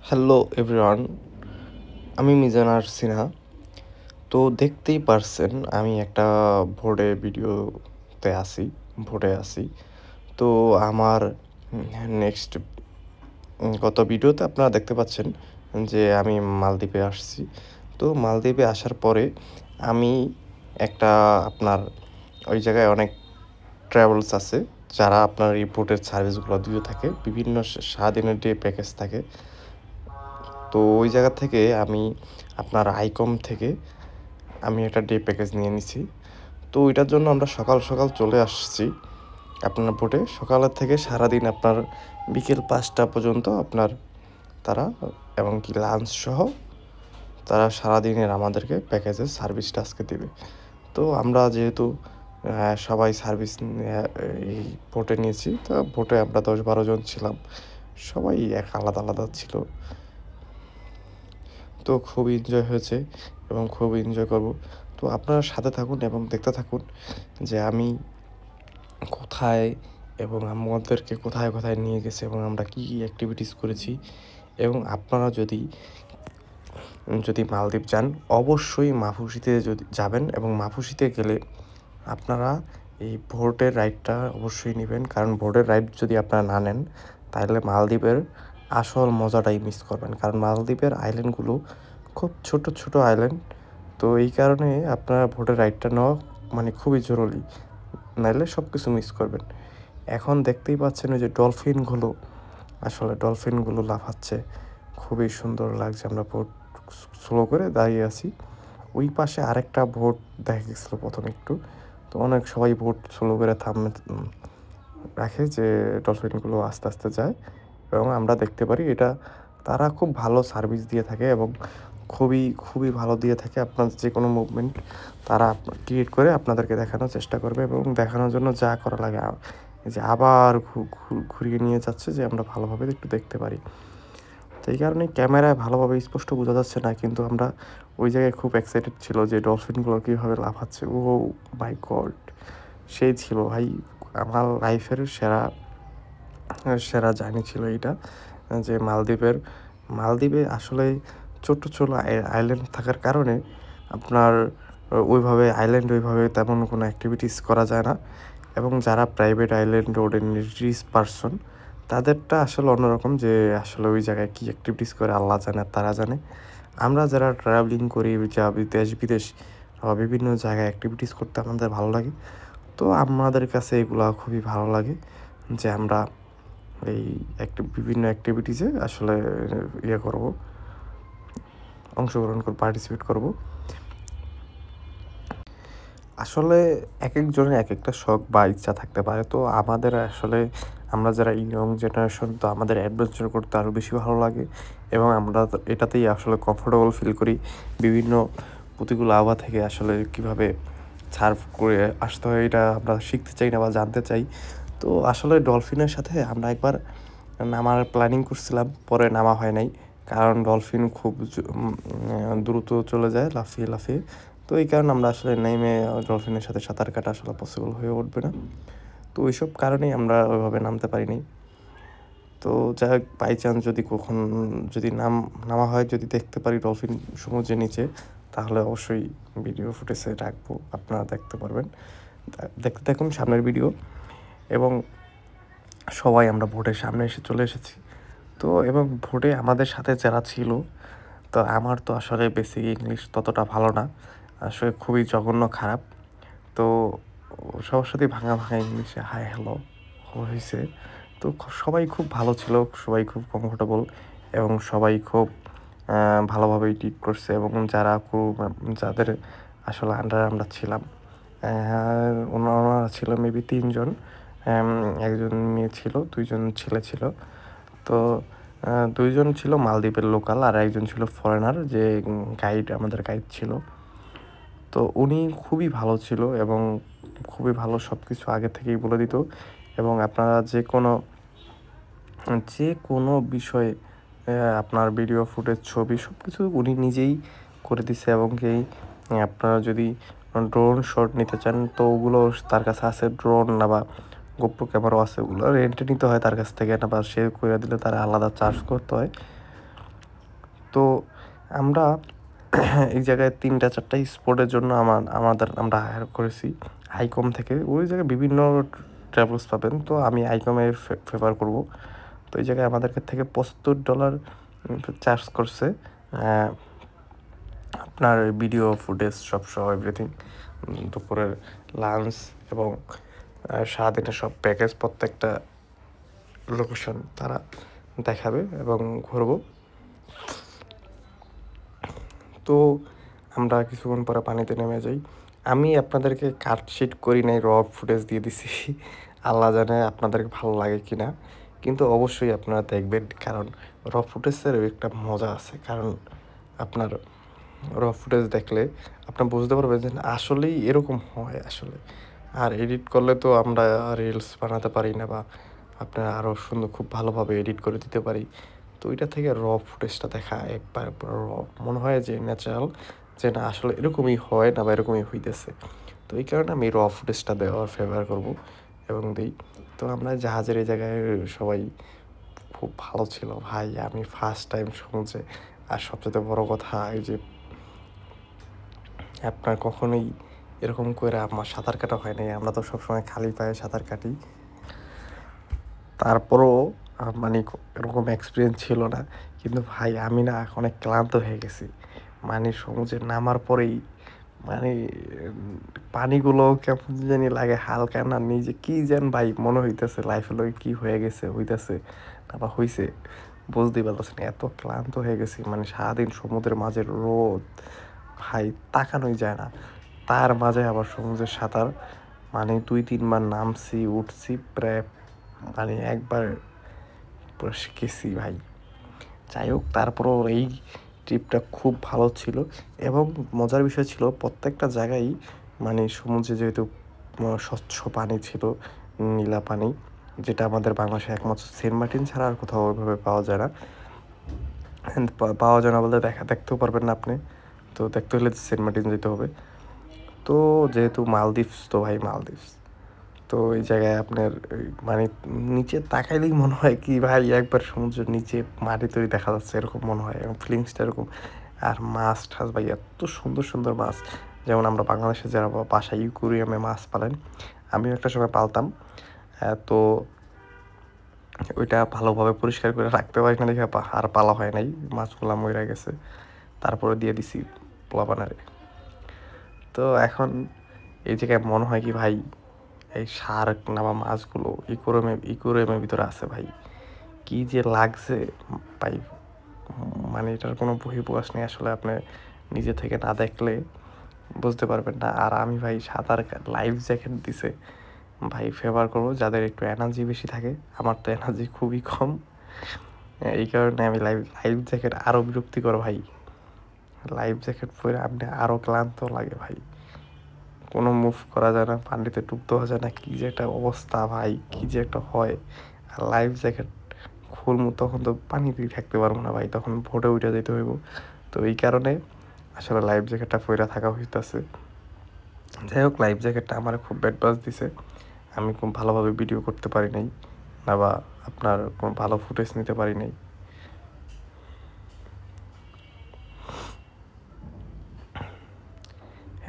Hello everyone, আমি মিজান সিনহা। তো দেখতেই পারছেন আমি একটা ভোটে আছি। তো আমার নেক্সট গত ভিডিওতে আপনারা দেখতে পাচ্ছেন যে আমি মালদ্বীপে আসছি। তো মালদ্বীপে আসার পরে আমি একটা আপনার ওই জায়গায় অনেক ট্রাভেলস আছে যারা আপনার এই ভোটের সার্ভিসগুলো দিয়ে থাকে, বিভিন্ন স্বাধীনের ডে প্যাকেজ থাকে। তো ওই জায়গা থেকে আমি আপনার আইকম থেকে আমি একটা ডে প্যাকেজ নিয়ে নিছি। তো ওইটার জন্য আমরা সকাল সকাল চলে আসছি আপনার বোটে। সকালের থেকে সারাদিন আপনার বিকেল 5টা পর্যন্ত আপনার তারা এবং কি লাঞ্চ সহ তারা সারাদিনের আমাদেরকে প্যাকেজের সার্ভিসটা আজকে দেবে। তো আমরা যেহেতু সবাই সার্ভিস এই বোটে নিয়েছি, তো বোটে আমরা 10-12 জন ছিলাম, সবাই এক আলাদা আলাদা ছিল। তো খুব এনজয় হয়েছে এবং খুব এনজয় করব। তো আপনারা সাথে থাকুন এবং দেখতে থাকুন যে আমি কোথায় এবং আমাদেরকে কোথায় কোথায় নিয়ে গেছে এবং আমরা কী কী অ্যাক্টিভিটিস করেছি। এবং আপনারা যদি যদি মালদ্বীপ যান, অবশ্যই মাফুসিতে যদি যাবেন এবং মাফুসিতে গেলে আপনারা এই বোটের রাইডটা অবশ্যই নেবেন, কারণ বোটের রাইড যদি আপনারা না নেন তাহলে মালদ্বীপের আসল মজাটাই মিস করবেন। কারণ মালদ্বীপের আইল্যান্ডগুলো খুব ছোট ছোট আইল্যান্ড। তো এই কারণে আপনারা বোটের রাইডটা নেওয়া মানে খুবই জরুরি, নাহলে সব কিছু মিস করবেন। এখন দেখতেই পাচ্ছেন ওই যে ডলফিনগুলো লাফাচ্ছে, খুবই সুন্দর লাগছে। আমরা বোট স্লো করে দাঁড়িয়ে আছি, ওই পাশে আরেকটা বোট দেখা গেছিলো প্রথমে একটু। তো অনেক সবাই বোট স্লো করে রাখে যে ডলফিনগুলো আস্তে আস্তে যায় এবং আমরা দেখতে পারি। এটা তারা খুব ভালো সার্ভিস দিয়ে থাকে এবং খুবই খুবই ভালো দিয়ে থাকে। আপনার যে কোনো মুভমেন্ট তারা ক্রিয়েট করে আপনাদেরকে দেখানোর চেষ্টা করবে এবং দেখানোর জন্য যা করা লাগে এই যে আবার ঘুরিয়ে নিয়ে যাচ্ছে যে আমরা ভালোভাবে একটু দেখতে পারি। তো এই কারণে ক্যামেরায় ভালোভাবে স্পষ্ট বোঝা যাচ্ছে না, কিন্তু আমরা ওই জায়গায় খুব এক্সাইটেড ছিল যে ডলফিনগুলো কীভাবে লাফাচ্ছে। ও মাই গড, সেই ছিল ভাই, আমার লাইফের সেরা সেরা জার্নি ছিল এইটা। যে মালদ্বীপে আসলে ছোট্ট ছোট আইল্যান্ড থাকার কারণে আপনার ওইভাবে তেমন কোনো অ্যাক্টিভিটিস করা যায় না। এবং যারা প্রাইভেট আইল্যান্ড ওদের রিচ পারসন, তাদেরটা আসলে অন্যরকম, যে আসলে ওই জায়গায় কী অ্যাক্টিভিটিস করে আল্লাহ জানে, তারা জানে। আমরা যারা ট্রাভেলিং করি, যা দেশ বিদেশ বিভিন্ন জায়গায় অ্যাক্টিভিটিস করতে আমাদের ভালো লাগে। তো আমাদের কাছে এগুলো খুবই ভালো লাগে যে আমরা এই বিভিন্ন অ্যাক্টিভিটিসে আসলে অংশগ্রহণ করব, পার্টিসিপেট করব। আসলে এক একজনের এক একটা শখ বা ইচ্ছা থাকতে পারে। তো আমাদের আসলে আমরা যারা ইয়ং জেনারেশন, তো আমাদের অ্যাডভেঞ্চার করতে আরও বেশি ভালো লাগে এবং আমরা এটাতেই আসলে কমফোর্টেবল ফিল করি। বিভিন্ন প্রতিকূল আবহাওয়া থেকে আসলে কীভাবে সার্ভ করে আসতে হয় এটা আমরা শিখতে চাই না বা জানতে চাই। তো আসলে ডলফিনের সাথে আমরা একবার নামার প্ল্যানিং করছিলাম, পরে নামা হয় নাই, কারণ ডলফিন খুব দ্রুত চলে যায় লাফিয়ে লাফিয়ে। তো এই কারণে আমরা আসলে নেমে ডলফিনের সাথে সাঁতার কাটা আসলে পসিবল হয়ে উঠবে না। তো ওইসব কারণেই আমরা ওইভাবে নামতে পারিনি। তো যাই হোক, বাই চান্স যদি নামা হয়, যদি দেখতে পারি ডলফিন সমুদ্রের নিচে, তাহলে অবশ্যই ভিডিও ফুটেজে রাখবো, আপনারা দেখতে পারবেন। দেখতে থাকুন সামনের ভিডিও। এবং সবাই আমরা ভোটের সামনে চলে এসেছি। তো এবং ভোটে আমাদের সাথে যারা ছিল, তো আমার তো আসলে বেসিক ইংলিশ ততটা ভালো না, আসলে খুবই জঘন্য খারাপ। তো সবার সাথে ভাঙা ভাঙা ইংলিশে হাই হ্যালো হয়েছে। তো সবাই খুব ভালো ছিল, সবাই খুব কমফোর্টেবল এবং সবাই খুব ভালোভাবেই ট্রিট করছে। এবং যাদের আসলে আন্ডারে আমরা ছিলাম, ওনারা ছিল মেবি 3 জন। একজন মেয়ে ছিল, 2 জন ছেলে ছিল। তো 2 জন ছিল মালদ্বীপের লোকাল আর একজন ছিল ফরেনার, যে আমাদের গাইড ছিল। তো উনি খুবই ভালো ছিল এবং খুবই ভালো সব কিছু আগে থেকেই বলে দিত। এবং আপনারা যে কোনো বিষয়ে আপনার ভিডিও ফুটেজ, ছবি সব কিছু উনি নিজেই করে দিছে। এবং আপনারা যদি ড্রোন শট নিতে চান, তো ওগুলো তার কাছে আছে, ড্রোন না বা গোপ্রো ক্যামেরাও আছে, ওগুলো রেন্টে নিতে হয় তার কাছ থেকে, না বা সে করে দিলে তারা আলাদা চার্জ করতে হয়। তো আমরা এই জায়গায় ৩টা-৪টা স্পটের জন্য আমরা হায়ার করেছি আইকম থেকে। ওই জায়গায় বিভিন্ন ট্রাভেলস পাবেন। তো আমি আইকমে ফেভার করব। তো এই জায়গায় আমাদেরকে থেকে $75 চার্জ করছে। আপনার ভিডিও ফুটেজ সব এভরিথিং, দুপুরের লাঞ্চ এবং সারাদিনের সব প্যাকেজ প্রত্যেকটা লোকেশন তারা দেখাবে এবং ঘুরবো। তো আমরা কিছুক্ষণ পরে পানিতে নেমে যাই। আমি আপনাদেরকে কাটশিট করি নাই, র ফুটেজ দিয়ে দিছি। আল্লাহ জানে আপনাদেরকে ভালো লাগে কি না, কিন্তু অবশ্যই আপনারা দেখবেন, কারণ র ফুটেজের একটা মজা আছে। কারণ আপনার র ফুটেজ দেখলে আপনার বুঝতে পারবেন যে আসলেই এরকম হয় আসলে। আর এডিট করলে তো আমরা রিলস বানাতে পারি না, বা আপনার আরও সুন্দর খুব ভালোভাবে এডিট করে দিতে পারি। তো ওইটা থেকে র ফুটেজটা দেখা একবার র মনে হয় যে ন্যাচারাল, যে না আসলে এরকমই হয় না বা এরকমই হইতেছে। তো এই কারণে আমি র ফুটেজটা দেওয়ার ফেভার করব এবং দিই। তো আমরা জাহাজের এই জায়গায় সবাই খুব ভালো ছিল ভাই। আমি ফার্স্ট টাইম সমুদ্রে, আর সবচেয়ে বড় কথা এই যে আপনার কখনোই এরকম করে আমার সাঁতার কাটা হয় নাই। আমরা তো সবসময় খালি পায়ে সাঁতার কাটি। তারপরও মানে এরকম এক্সপিরিয়েন্স ছিল না। কিন্তু ভাই আমি না অনেক ক্লান্ত হয়ে গেছি। মানে সমুদ্রে নামার পরেই মানে পানিগুলো কেমন জানি লাগে হালকা, না নিজে কি যেন ভাই মনে হইতেছে লাইফে লগে কি হয়ে গেছে, হইতেছে না বা হইছে বুঝতেই পারতেছি না। এত ক্লান্ত হয়ে গেছি, মানে সারাদিন সমুদ্রের মাঝে রোদ, ভাই তাকানোই যায় না। তার মাঝে আবার সমুদ্রের সাঁতার, মানে 2-3 বার নামছি উঠছি প্রায়, মানে একবার পুরো শিখেছি ভাই। যাই হোক, তারপরও এই ট্রিপটা খুব ভালো ছিল এবং মজার বিষয় ছিল প্রত্যেকটা জায়গায়, মানে সমুদ্রে যেহেতু স্বচ্ছ পানি ছিল, নীলা পানি, যেটা আমাদের বাংলাদেশে একমাত্র সেন্ট মার্টিন ছাড়া আর কোথাও ওইভাবে পাওয়া যায় না। পাওয়া যায় না বলতে দেখতেও পারবেন না আপনি। তো দেখতে হলে সেন্ট মার্টিন যেতে হবে। তো যেহেতু মালদ্বীপস, তো ভাই মালদ্বীপস, তো এই জায়গায় আপনার মানে নিচে তাকাইলেই মনে হয় কি ভাই একবার সমুদ্রের নিচে মাটি তৈরি দেখা যাচ্ছে, এরকম মনে হয় এবং ফিলিংসটা এরকম। আর মাছ ঠাস ভাই এত সুন্দর সুন্দর মাছ, যেমন আমরা বাংলাদেশে যারা বাসায় ইউকুরিয়ামে মাছ পালেন, আমিও একটা সময় পালতাম। তো ওইটা ভালোভাবে পরিষ্কার করে রাখতে পারি না দেখে আর পালা হয় নাই, মাছগুলা মরে গেছে। তারপরে দিয়ে দিছি পোলাপানারে। তো এখন এই জায়গায় মনে হয় কি ভাই, এই শার্ক না বা মাছগুলো ইকোরিয়ামের ভিতরে আছে ভাই, কি যে লাগছে ভাই, মানে এটার কোনো বহিঃপ্রকাশ নেই আসলে। আপনি নিজে থেকে না দেখলে বুঝতে পারবেন না। আর আমি ভাই সাঁতার লাইফ জ্যাকেট দিছে ভাই ফেভার করবো যাদের একটু এনার্জি বেশি থাকে। আমার তো এনার্জি খুবই কম, এই কারণে আমি লাইফ জ্যাকেট আরও বিরক্তিকর ভাই। লাইফ জ্যাকেট পরে আপনি আরও ক্লান্ত লাগে ভাই, কোনো মুভ করা যায় না, পানিতে ডুব দেওয়া যায় না, কী যে একটা অবস্থা ভাই, কী যে একটা হয়। আর লাইফ জ্যাকেট খুলবো তখন তো পানিতেই থাকতে পারবো না ভাই, তখন ভোটে উঠে যেতে হইব। তো এই কারণে আসলে লাইফ জ্যাকেটটা পরে থাকা হইতেছে। যাই হোক, লাইফ জ্যাকেটটা আমার খুব ব্যাড বাজ দিছে। আমি খুব ভালোভাবে ভিডিও করতে পারি নাই, না বা আপনার কোনো ভালো ফুটেজ নিতে পারি নাই।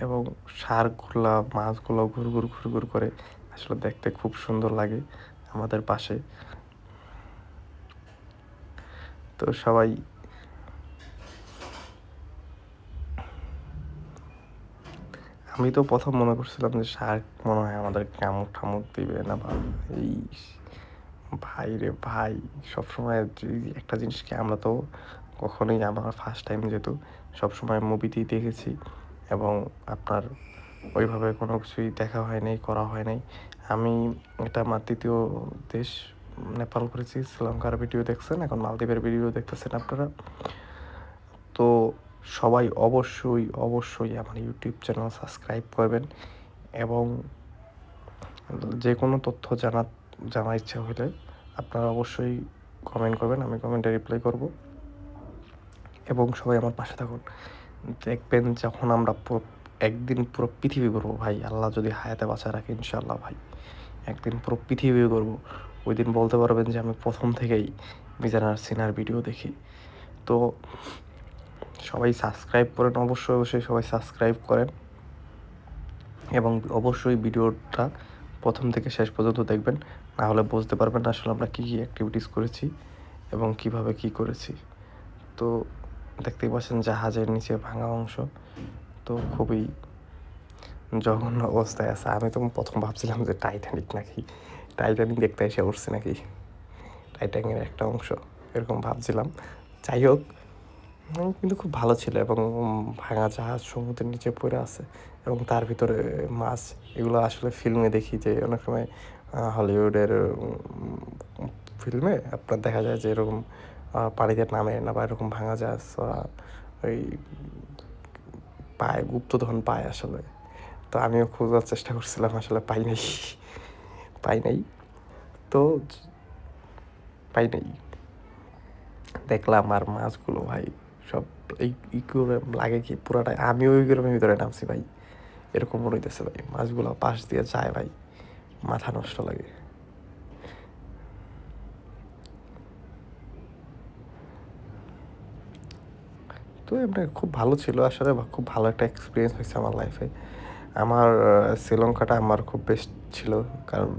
এবং শার্কগুলা মাছগুলো ঘুর করে আসলে দেখতে খুব সুন্দর লাগে আমাদের পাশে। তো সবাই আমি তো প্রথম মনে করছিলাম যে শার্ক মনে হয় আমাদের কামড় ঠামড় দিবে না, বা এই ভাই রে ভাই, সবসময় একটা জিনিসকে আমরা তো কখনোই, আমার ফার্স্ট টাইম যেহেতু, সবসময় মুভিতেই দেখেছি এবং আপনার ওইভাবে কোনো কিছুই দেখা হয় নাই, করা হয় নাই। আমি এটা আমার ৩য় দেশ, নেপাল করেছি, শ্রীলঙ্কার ভিডিও দেখছেন, এখন মালদ্বীপের ভিডিও দেখতেছেন আপনারা। তো সবাই অবশ্যই আমার ইউটিউব চ্যানেল সাবস্ক্রাইব করবেন এবং যে কোনো তথ্য জানার ইচ্ছা হলে আপনারা অবশ্যই কমেন্ট করবেন, আমি কমেন্টে রিপ্লাই করব। এবং সবাই আমার পাশে থাকুন। দেখবেন যখন আমরা একদিন পুরো পৃথিবী ঘুরবো ভাই, আল্লাহ যদি হায়াতে বাঁচায় রাখে ইনশাআল্লাহ ভাই, একদিন পুরো পৃথিবী ঘুরবো। ওই দিন বলতে পারবেন যে আমি প্রথম থেকেই মিজান আর সিনার ভিডিও দেখি। তো সবাই সাবস্ক্রাইব করেন, অবশ্যই সবাই সাবস্ক্রাইব করেন এবং অবশ্যই ভিডিওটা প্রথম থেকে শেষ পর্যন্ত দেখবেন, না হলে বুঝতে পারবেন না আসলে আমরা কী কী অ্যাক্টিভিটিস করেছি এবং কিভাবে কি করেছি। তো দেখতেই পাচ্ছেন জাহাজের নিচে ভাঙা অংশ, তো খুবই জঘন্য অবস্থায় আছে। আমি তো প্রথম ভাবছিলাম যে টাইটানিক দেখতে এসে উঠছে নাকি, টাইটানিকের একটা অংশ এরকম ভাবছিলাম। যাই হোক, কিন্তু খুব ভালো ছিল এবং ভাঙা জাহাজ সমুদ্রের নিচে পড়ে আছে এবং তার ভিতরে মাছ। এগুলো আসলে ফিল্মে দেখি যে অনেক সময় হলিউডের ফিল্মে আপনার দেখা যায় যে এরকম পানিতে নামে না বা এরকম ভাঙা জাহাজ ওই পায়, গুপ্তধন পায় আসলে। তো আমিও খোঁজার চেষ্টা করছিলাম, আসলে পাই নাই তো পাই নাই দেখলাম। আর মাছগুলো ভাই সব এই ইকুয়ারিয়াম লাগে কি পুরাটাই, আমিও ইকুয়ারিয়ামের ভিতরে নামছি ভাই, এরকম মনে হইতেছে ভাই। মাছগুলো পাশ দিয়ে যায় ভাই, মাথা নষ্ট লাগে। তো এমনি খুব ভালো ছিল আসলে, খুব ভালো একটা এক্সপিরিয়েন্স হয়েছে আমার লাইফে। আমার শ্রীলঙ্কাটা আমার খুব বেস্ট ছিল, কারণ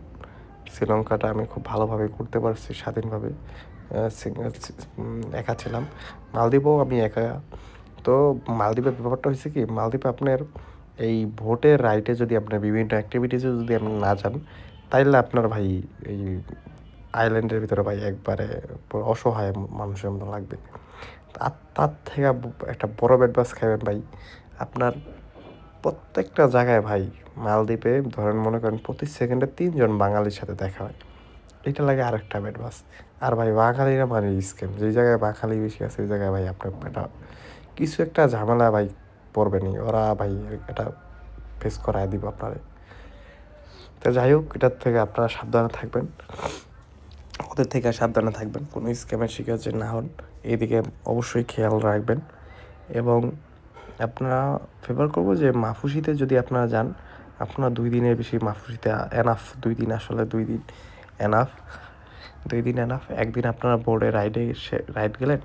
শ্রীলঙ্কাটা আমি খুব ভালোভাবে ঘুরতে পারছি স্বাধীনভাবে, একা ছিলাম। মালদ্বীপও আমি একা। তো মালদ্বীপের ব্যাপারটা হয়েছে কি, মালদ্বীপে আপনার এই ভোটের রাইটে যদি আপনার বিভিন্ন অ্যাক্টিভিটিসে যদি আপনি না যান, তাইলে আপনার ভাই এই আইল্যান্ডের ভিতরে ভাই একবারে পুরো অসহায় মানুষের মতো লাগবে। তার থেকে একটা বড় ব্যাট বাস খাবেন ভাই, আপনার প্রত্যেকটা জায়গায় ভাই মালদ্বীপে ধরেন মনে করেন প্রতি সেকেন্ডে 3 জন বাঙালির সাথে দেখা হয়, এটা লাগে আরেকটা ব্যাট বাস। আর ভাই বাঙালিরা মানে স্ক্যাম, যেই জায়গায় বাঙালি বেশি আছে ওই জায়গায় ভাই আপনার এটা কিছু একটা ঝামেলা ভাই পড়বেনি, ওরা ভাই এটা ফেস করায় দিব আপনারে। তো যাই হোক, এটার থেকে আপনারা সাবধানে থাকবেন, ওদের থেকে সাবধানে থাকবেন, কোনো স্ক্যামের শিকার যে না হন এইদিকে অবশ্যই খেয়াল রাখবেন। এবং আপনারা ফেভার করবো যে মাফুসিতে যদি আপনারা যান, আপনারা 2 দিনের বেশি মাফুসিতে এনাফ, 2 দিন আসলে 2 দিন এনাফ, 2 দিন এনাফ। একদিন আপনারা বোর্ডে রাইড গেলেন,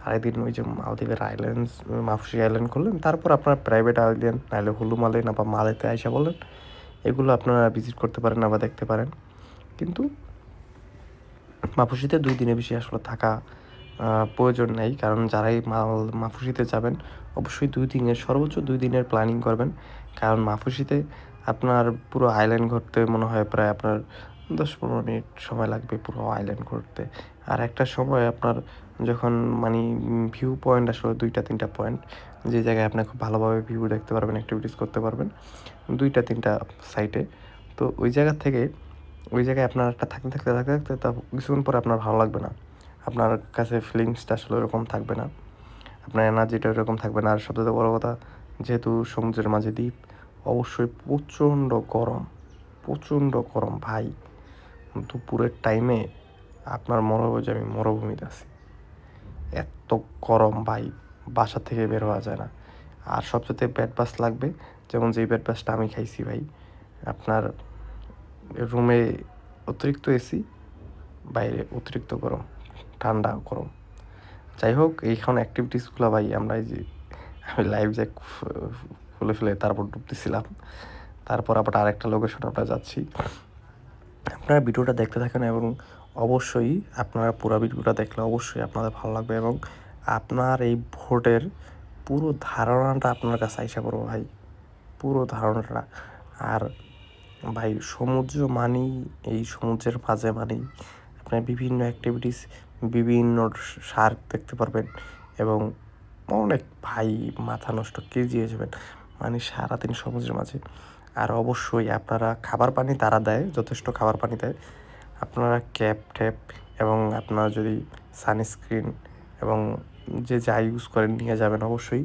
আরেকদিন ওই যে মালদ্বীপের আইল্যান্ডস মাফুসি আইল্যান্ড করলেন, তারপর আপনারা প্রাইভেট আইল্যান্ড নাহলে হুলু মালে না বা মালেতে আইসা বললেন, এগুলো আপনারা ভিজিট করতে পারেন বা দেখতে পারেন। কিন্তু মাফুসিতে 2 দিনের বেশি আসলে থাকা প্রয়োজন নেই, কারণ যারাই মাফুসিতে যাবেন অবশ্যই 2 দিনের, সর্বোচ্চ 2 দিনের প্ল্যানিং করবেন। কারণ মাফুসিতে আপনার পুরো আইল্যান্ড ঘুরতে মনে হয় প্রায় আপনার 10-15 মিনিট সময় লাগবে পুরো আইল্যান্ড ঘুরতে। আর একটা সময় আপনার যখন মানে ভিউ পয়েন্ট আসলে 2-3টা পয়েন্ট, যে জায়গায় আপনি খুব ভালোভাবে ভিউ দেখতে পারবেন, অ্যাক্টিভিটিস করতে পারবেন 2-3টা সাইটে। তো ওই জায়গায় আপনার একটা থাকতে তা কিছুক্ষণ পরে আপনার ভালো লাগবে না, আপনার কাছে ফিলিংসটা আসলে ওরকম থাকবে না, আপনার এনার্জিটা ওরকম থাকবে না। আর সবথেকে বড় কথা, যেহেতু সমুদ্রের মাঝে দ্বীপ, অবশ্যই প্রচণ্ড গরম ভাই। দুপুরের টাইমে আপনার মনে হবে যে আমি মরুভূমিতে আছি, এত গরম ভাই, বাসা থেকে বের হওয়া যায় না। আর সবচেয়ে ব্যাড বাস লাগবে, যেমন যেই ব্যাড বাসটা আমি খাইছি ভাই, আপনার রুমে অতিরিক্ত এসি, বাইরে অতিরিক্ত গরম, ঠান্ডা গরম। যাই হোক, এইখান অ্যাক্টিভিটিসগুলো ভাই আমরা এই যে আমি লাইফ জ্যাক খুলে ফেলে তারপর ডুবতেছিলাম, তারপর আবার আরেকটা লোকেশন আমরা যাচ্ছি। আপনারা ভিডিওটা দেখতে থাকেন এবং অবশ্যই আপনারা পুরো ভিডিওটা দেখলে অবশ্যই আপনাদের ভালো লাগবে এবং আপনার এই ভোটের পুরো ধারণাটা আপনার কাছে আইসা পড়বো ভাই, পুরো ধারণাটা। আর ভাই সমুদ্র মানেই, এই সমুদ্রের মাঝে মানেই আপনার বিভিন্ন অ্যাক্টিভিটিস, বিভিন্ন শার্ক দেখতে পারবেন এবং অনেক ভাই মাথা নষ্ট কেজি হয়ে যাবেন মানে সারাদিন সমুদ্রের মাঝে। আর অবশ্যই আপনারা খাবার পানি তারা দেয়, যথেষ্ট খাবার পানি দেয়। আপনারা ক্যাপ ট্যাপ এবং আপনারা যদি সানস্ক্রিন এবং যে যা ইউজ করেন নিয়ে যাবেন অবশ্যই।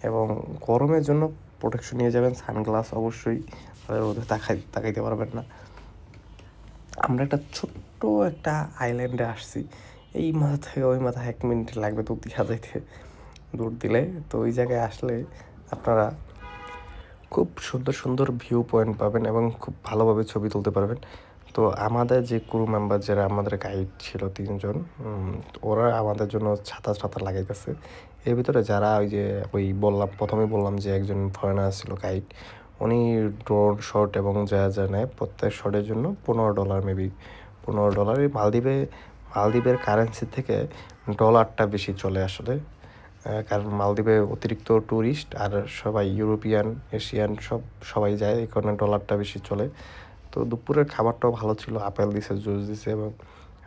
এবং গরমের জন্য প্রোটেকশন নিয়ে যাবেন, সানগ্লাস অবশ্যই, রোদে তাকাইতে পারবেন না। আমরা একটা ছোট্ট একটা আইল্যান্ডে আসছি, এই মাথা থেকে ওই মাথা 1 মিনিট লাগবে দূর দিলে। তো ওই জায়গায় আসলে আপনারা খুব সুন্দর ভিউ পয়েন্ট পাবেন এবং খুব ভালোভাবে ছবি তুলতে পারবেন। তো আমাদের যে ক্রু মেম্বার যারা আমাদের গাইড ছিল ৩ জন, ওরা আমাদের জন্য ছাতা লাগাইতেছে। এর ভিতরে যারা ওই যে প্রথমেই বললাম যে একজন ফরেনার ছিল গাইড, উনি ড্রোন শট এবং যা নেয় প্রত্যেক শটের জন্য $15 মেবি $15। এই মালদ্বীপের কারেন্সি থেকে ডলারটা বেশি চলে আসলে, কারণ মালদ্বীপে অতিরিক্ত ট্যুরিস্ট আর সবাই ইউরোপিয়ান, এশিয়ান সবাই যায়, এই কারণে ডলারটা বেশি চলে। তো দুপুরের খাবারটাও ভালো ছিল, আপেল দিছে, জুস দিছে, এবং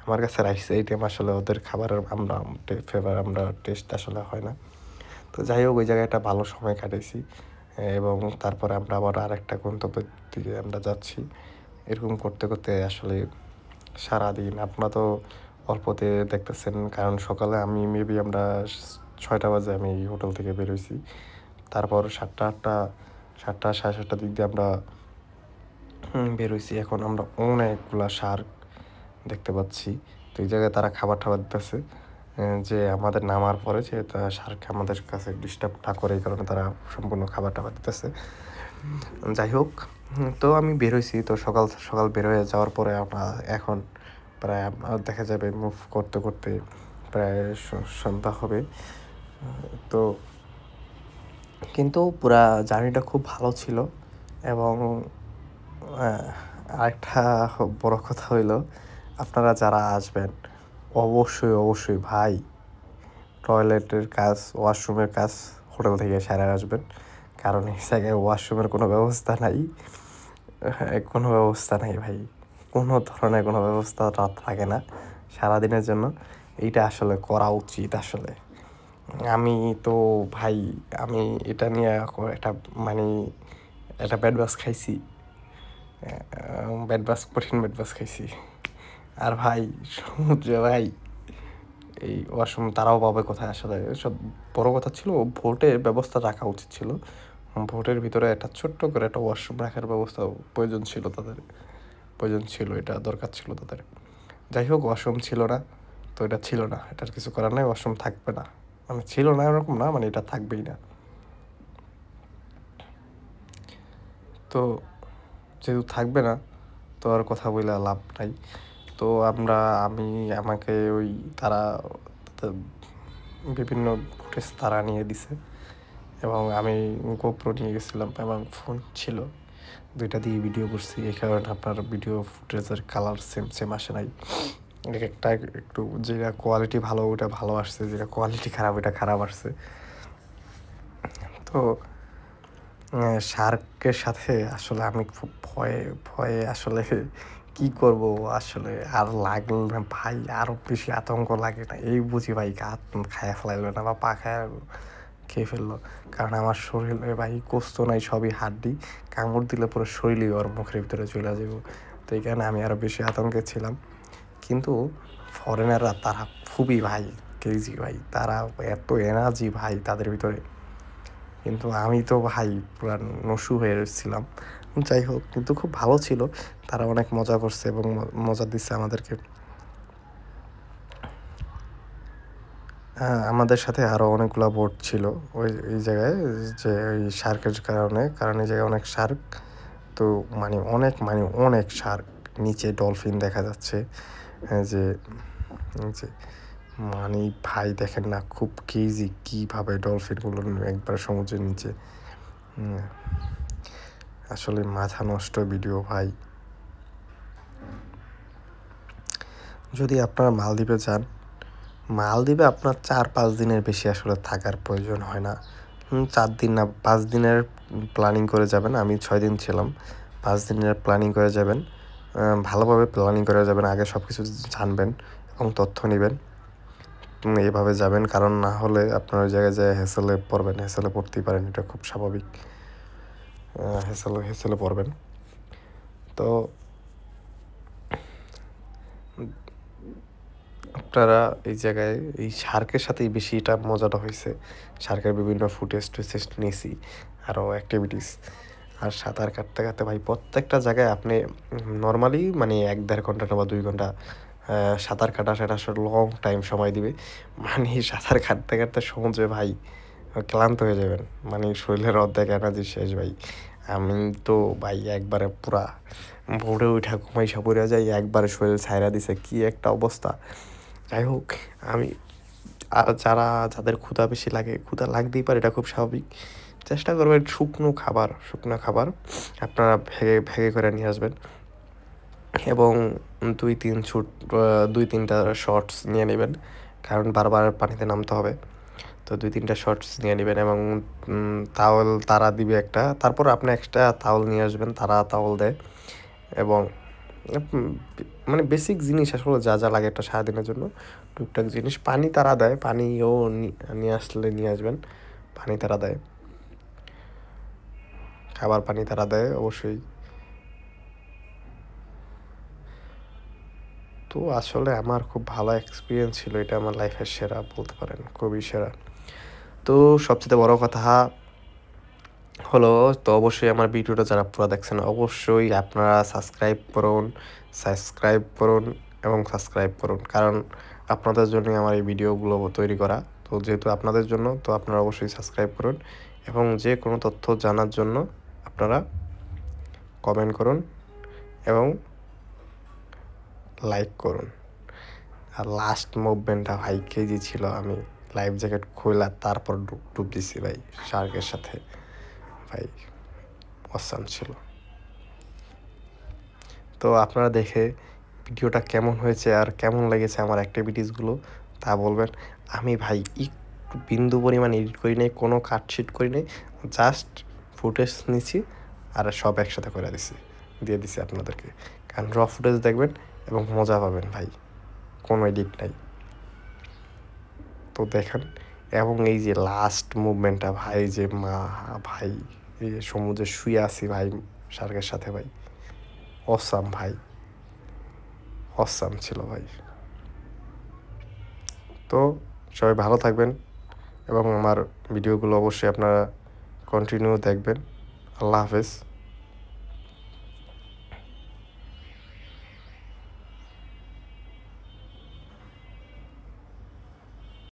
আমার কাছে রাইস আইটেম আসলে ওদের খাবারের আমরা টেস্ট আসলে হয় না। তো যাই হোক, ওই জায়গাটা ভালো সময় কাটাইছি, এবং তারপরে আমরা আবার আরেকটা গন্তব্যের দিকে আমরা যাচ্ছি। এরকম করতে করতে আসলে সারাদিন আপনারা তো অল্পতে দেখতেছেন, কারণ সকালে আমি মেবি আমরা 6টা বাজে আমি হোটেল থেকে বেরোইছি। তারপর 7টা 7:30 দিক দিয়ে আমরা বেরোইছি। এখন আমরা অনেকগুলা শার্ক দেখতে পাচ্ছি। তো এই জায়গায় তারা খাবার দিতেছে, যে আমাদের নামার পরে যে শার্ক আমাদের কাছে ডিস্টার্ব না করে, এই কারণে তারা সম্পূর্ণ খাবার দিতেছে। যাই হোক, তো আমি বেরোইছি। তো সকাল বের হয়ে যাওয়ার পরে আমরা এখন প্রায় দেখা যাবে মুভ করতে করতে প্রায় সন্ধ্যা হবে। তো কিন্তু পুরা জার্নিটা খুব ভালো ছিল। এবং আরেকটা বড় কথা হইলো, আপনারা যারা আসবেন অবশ্যই ভাই টয়লেটের কাজ, ওয়াশরুমের কাজ হোটেল থেকে সেরে আসবেন, কারণ এই জায়গায় ওয়াশরুমের কোনো ব্যবস্থা নাই। ভাই, কোনো ধরনের কোনো ব্যবস্থা থাকে না সারাদিনের জন্য। এইটা আসলে করা উচিত আসলে। আমি তো ভাই আমি এটা নিয়ে একটা একটা ব্যাড বাস খাইছি, কঠিন ব্যাড বাস খাইছি। আর ভাই সমুদ্রে ভাই এই ওয়াশরুম তারাও পাবে কোথায় আসলে? সব বড় কথা ছিল, ভোটের ব্যবস্থা রাখা উচিত ছিল। ভোটের ভিতরে একটা ছোট্ট করে একটা ওয়াশরুম রাখার ব্যবস্থা প্রয়োজন ছিল, এটা দরকার ছিল তাদের। যাই হোক, ওয়াশরুম ছিল না, তো এটা ছিল না, এটার কিছু করার নাই, ওয়াশরুম থাকবে না, ছিল না এরকম না, এটা থাকবেই না। তো যেহেতু থাকবে না, তো আর কথা বলে লাভ নাই। তো আমাকে ওই তারা বিভিন্ন ফুটেজ তারা নিয়ে দিছে, এবং আমি গোপ্রো নিয়ে গেছিলাম এবং ফোন ছিল, দুইটা দিয়ে ভিডিও করছি। এই কারণে আপনার ভিডিও ফুটেজের কালার সেম আসে নাই। একটা একটু যেটা কোয়ালিটি ভালো ওটা ভালো আসছে, যেটা কোয়ালিটি খারাপ ওটা খারাপ আসছে। তো শার্কের সাথে আসলে আমি খুব ভয়ে আসলে কি করব আসলে, আর লাগলো না ভাই, আরও বেশি আতঙ্ক লাগে না, এই বুঝি ভাই হাত খায়া ফেলাইলো না বা পা খেয়ে ফেললো। কারণ আমার শরীরে ভাই কোস্ত নাই, সবই হাড্ডি, কামড় দিলে পুরো শরীরই ওর মুখের ভিতরে চলে যাব। তো এই কারণে আমি আরও বেশি আতঙ্কে ছিলাম। কিন্তু ফরেনাররা তারা খুবই ভাই ক্রেজি ভাই, তারা এত এনার্জি ভাই তাদের ভিতরে, কিন্তু আমি তো ভাই পুরা নসু হয়ে রয়েছিলাম। যাই হোক, কিন্তু খুব ভালো ছিল, তারা অনেক মজা করছে এবং মজা দিচ্ছে আমাদেরকে। আমাদের সাথে আরও অনেকগুলো বোট ছিল এই জায়গায়, যে ওই শার্কের কারণে এই জায়গায় অনেক শার্ক। তো অনেক শার্ক, নিচে ডলফিন দেখা যাচ্ছে, যে যে ভাই দেখেন না, খুব কেজি কীভাবে ডলফিনগুলো একবার সমুদ্রের নিচে। আসলে মাথা নষ্ট ভিডিও ভাই। যদি আপনারা মালদ্বীপে যান, মালদ্বীপে আপনার 4-5 দিনের বেশি আসলে থাকার প্রয়োজন হয় না। 4 দিন না 5 দিনের প্ল্যানিং করে যাবেন। আমি 6 দিন ছিলাম। 5 দিনের প্ল্যানিং করে যাবেন, ভালোভাবে প্ল্যানিং করে যাবেন, আগে সব কিছু জানবেন এবং তথ্য নেবেন, এভাবে যাবেন। কারণ না হলে আপনার ওই জায়গায় যেয়ে হেসেলে পড়তেই পারেন, এটা খুব স্বাভাবিক। হেসেলে পড়বেন। তো আপনারা এই জায়গায় এই শার্কের সাথেই বেশি এটা মজাটা হয়েছে। শার্কের বিভিন্ন ফুটেজ নিয়েছি, আরও অ্যাক্টিভিটিস। আর সাঁতার কাটতে ভাই প্রত্যেকটা জায়গায় আপনি নর্মালি 1-1.5 ঘন্টা বা 2 ঘন্টা সাঁতার কাটা, সেটা আসলে লং টাইম সময় দিবে। সাঁতার কাটতে সমুদ্রে ভাই ক্লান্ত হয়ে যাবেন, শরীরের অর্ধেক এনার্জি শেষ ভাই। আমি তো ভাই একবারে পুরা ভোরে উঠা ঘুমাইসা পড়ে যাই, একবারে শরীর ছাইরা দিছে, কি একটা অবস্থা। যাই হোক, আমি আর যাদের ক্ষুধা বেশি লাগে, ক্ষুধা লাগতেই পারে, এটা খুব স্বাভাবিক। চেষ্টা করবেন শুকনো খাবার আপনারা ভেগে ভেগে করে নিয়ে আসবেন এবং ২-৩টা শর্টস নিয়ে নেবেন, কারণ বারবার পানিতে নামতে হবে। তো ২-৩টা শর্টস নিয়ে নেবেন এবং তাওয়েল তারা দিবে একটা, তারপর আপনি এক্সট্রা তাওয়াল নিয়ে আসবেন, তারা তাওয়াল দেয়। এবং মানে বেসিক জিনিস আসলে যা যা লাগে একটা সারাদিনের জন্য, টুকটাক জিনিস। পানি তারা দেয়, পানিও নিয়ে আসলে নিয়ে আসবেন, পানি তারা দেয়, খাবার পানি তারা দেয় অবশ্যই। তো আসলে আমার খুব ভালো এক্সপিরিয়েন্স ছিল, এটা আমার লাইফের সেরা বলতে পারেন, খুবই সেরা। তো সবচেয়ে বড় কথা হলো, তো অবশ্যই আমার ভিডিওটা যারা পুরো দেখছেন অবশ্যই আপনারা সাবস্ক্রাইব করুন, কারণ আপনাদের জন্যই আমার এই ভিডিওগুলো তৈরি করা। তো যেহেতু আপনাদের জন্য, তো আপনারা অবশ্যই সাবস্ক্রাইব করুন এবং যে কোনো তথ্য জানার জন্য আপনারা কমেন্ট করুন এবং লাইক করুন। আর লাস্ট মুভমেন্টটা ভাই কেজি ছিল, আমি লাইফ জ্যাকেট খুলে তারপর ডুব দিছি ভাই শার্কের সাথে, ভাই অসাম ছিল। তো আপনারা দেখে ভিডিওটা কেমন হয়েছে আর কেমন লেগেছে আমার অ্যাক্টিভিটিসগুলো তা বলবেন। আমি ভাই একটু বিন্দু পরিমাণ এডিট করি নাই, কোনো কাটশিট করি নাই, জাস্ট ফুটেজ নিছি আর সব একসাথে করে দিয়ে দিছি আপনাদেরকে, কারণ র ফুটেজ দেখবেন এবং মজা পাবেন ভাই, কোনো এডিট নাই। তো দেখেন, এবং এই যে লাস্ট মুভমেন্টটা ভাই, যে ভাই এই যে সমুদ্রে শুয়ে আছি ভাই শার্কের সাথে, ভাই অসাম ভাই, অসাম ছিল ভাই। তো সবাই ভালো থাকবেন এবং আমার ভিডিওগুলো অবশ্যই আপনারা কন্টিনিউ দেখবেন। আল্লাহ হাফেজ।